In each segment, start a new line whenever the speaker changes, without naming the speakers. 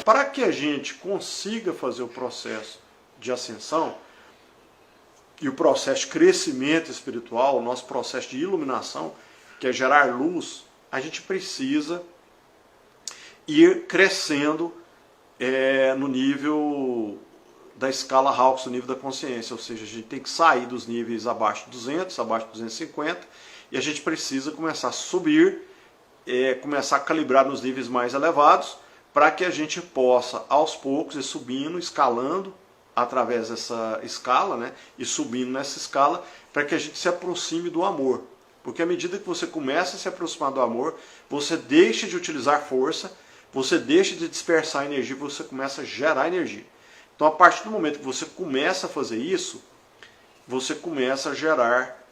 para que a gente consiga fazer o processo de ascensão e o processo de crescimento espiritual, o nosso processo de iluminação, que é gerar luz, a gente precisa ir crescendo no nível da escala Hawkes, no nível da consciência, ou seja, a gente tem que sair dos níveis abaixo de 200, abaixo de 250, e a gente precisa começar a subir, começar a calibrar nos níveis mais elevados, para que a gente possa, aos poucos, ir subindo, escalando, através dessa escala, né, e subindo nessa escala, para que a gente se aproxime do amor. Porque à medida que você começa a se aproximar do amor, você deixa de utilizar força, você deixa de dispersar energia, você começa a gerar energia. Então, a partir do momento que você começa a fazer isso, você começa a gerar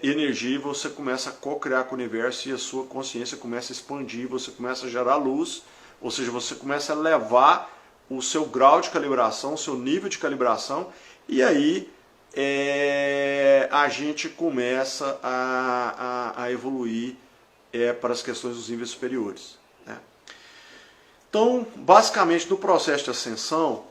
energia, você começa a co-criar com o universo e a sua consciência começa a expandir, você começa a gerar luz, ou seja, você começa a levar o seu grau de calibração, o seu nível de calibração, e aí a gente começa a evoluir para as questões dos níveis superiores, né? Então, basicamente, no processo de ascensão,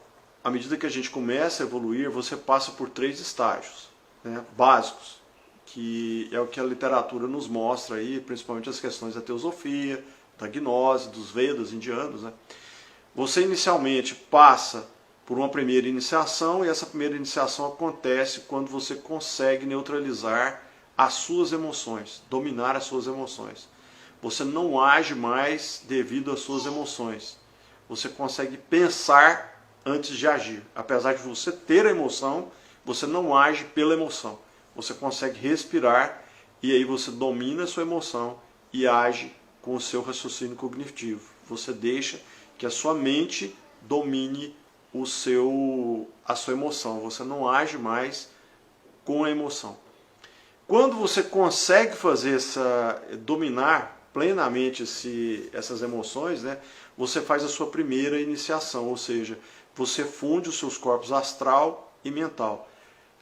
à medida que a gente começa a evoluir, você passa por 3 estágios, né, básicos, que é o que a literatura nos mostra aí, principalmente as questões da teosofia, da gnose, dos Vedas indianos, né? Você inicialmente passa por uma primeira iniciação, e essa primeira iniciação acontece quando você consegue neutralizar as suas emoções, dominar as suas emoções. Você não age mais devido às suas emoções. Você consegue pensar antes de agir. Apesar de você ter a emoção, você não age pela emoção. Você consegue respirar e aí você domina a sua emoção e age com o seu raciocínio cognitivo. Você deixa que a sua mente domine a sua emoção. Você não age mais com a emoção. Quando você consegue dominar plenamente essas emoções, né, você faz a sua primeira iniciação, ou seja, você funde os seus corpos astral e mental.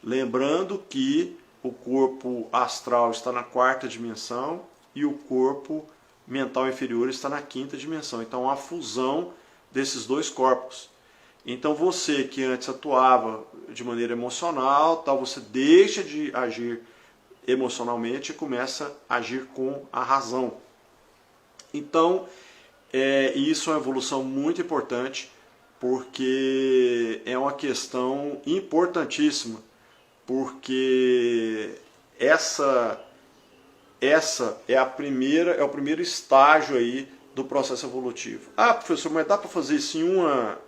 Lembrando que o corpo astral está na 4ª dimensão e o corpo mental inferior está na 5ª dimensão. Então, há a fusão desses 2 corpos. Então, você que antes atuava de maneira emocional, você deixa de agir emocionalmente e começa a agir com a razão. Então, isso é uma evolução muito importante, porque é uma questão importantíssima, porque essa é o primeiro estágio aí do processo evolutivo. Ah, professor, mas dá para fazer isso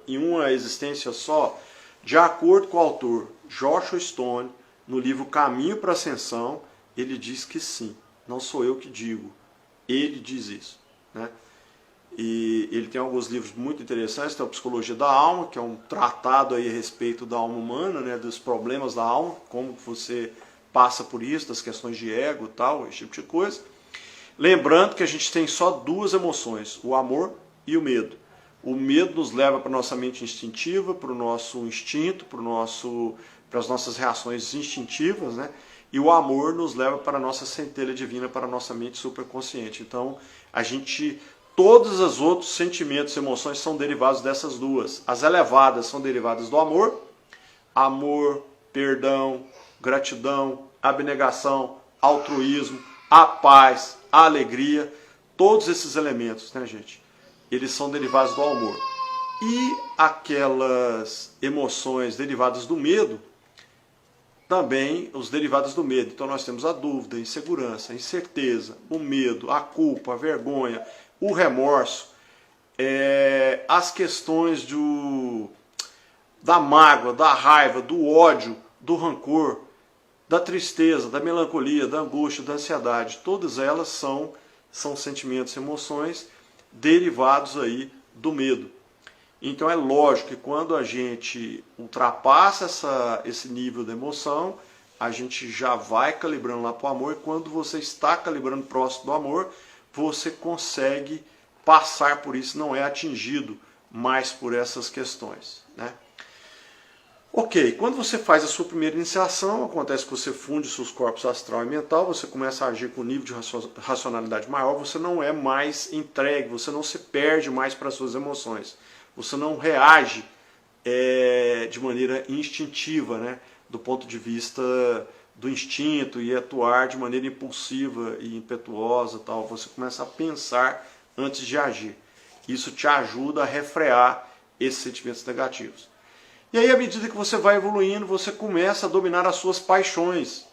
em uma existência só? De acordo com o autor Joshua Stone, no livro Caminho para a Ascensão, ele diz que sim. Não sou eu que digo. Ele diz isso, né? E ele tem alguns livros muito interessantes. Tem a Psicologia da Alma, que é um tratado aí a respeito da alma humana, né, dos problemas da alma, como você passa por isso, das questões de ego e tal, esse tipo de coisa. Lembrando que a gente tem só 2 emoções, o amor e o medo. O medo nos leva para a nossa mente instintiva, para o nosso instinto, para as nossas reações instintivas, né? E o amor nos leva para a nossa centelha divina, para a nossa mente superconsciente. Então, todos os outros sentimentos e emoções são derivados dessas 2. As elevadas são derivadas do amor, perdão, gratidão, abnegação, altruísmo, a paz, a alegria. Todos esses elementos, né, gente? Eles são derivados do amor. E aquelas emoções derivadas do medo, também os derivados do medo. Então nós temos a dúvida, a insegurança, a incerteza, o medo, a culpa, a vergonha, o remorso, as questões da mágoa, da raiva, do ódio, do rancor, da tristeza, da melancolia, da angústia, da ansiedade. Todas elas são sentimentos e emoções derivados aí do medo. Então é lógico que quando a gente ultrapassa esse nível de emoção, a gente já vai calibrando lá para o amor, e quando você está calibrando próximo do amor, você consegue passar por isso, não é atingido mais por essas questões, né? Ok, quando você faz a sua primeira iniciação, acontece que você funde os seus corpos astral e mental, você começa a agir com um nível de racionalidade maior, você não é mais entregue, você não se perde mais para as suas emoções. você não reage de maneira instintiva, né? Do ponto de vista do instinto e atuar de maneira impulsiva e impetuosa, tal. Você começa a pensar antes de agir. Isso te ajuda a refrear esses sentimentos negativos. E aí, à medida que você vai evoluindo, você começa a dominar as suas paixões.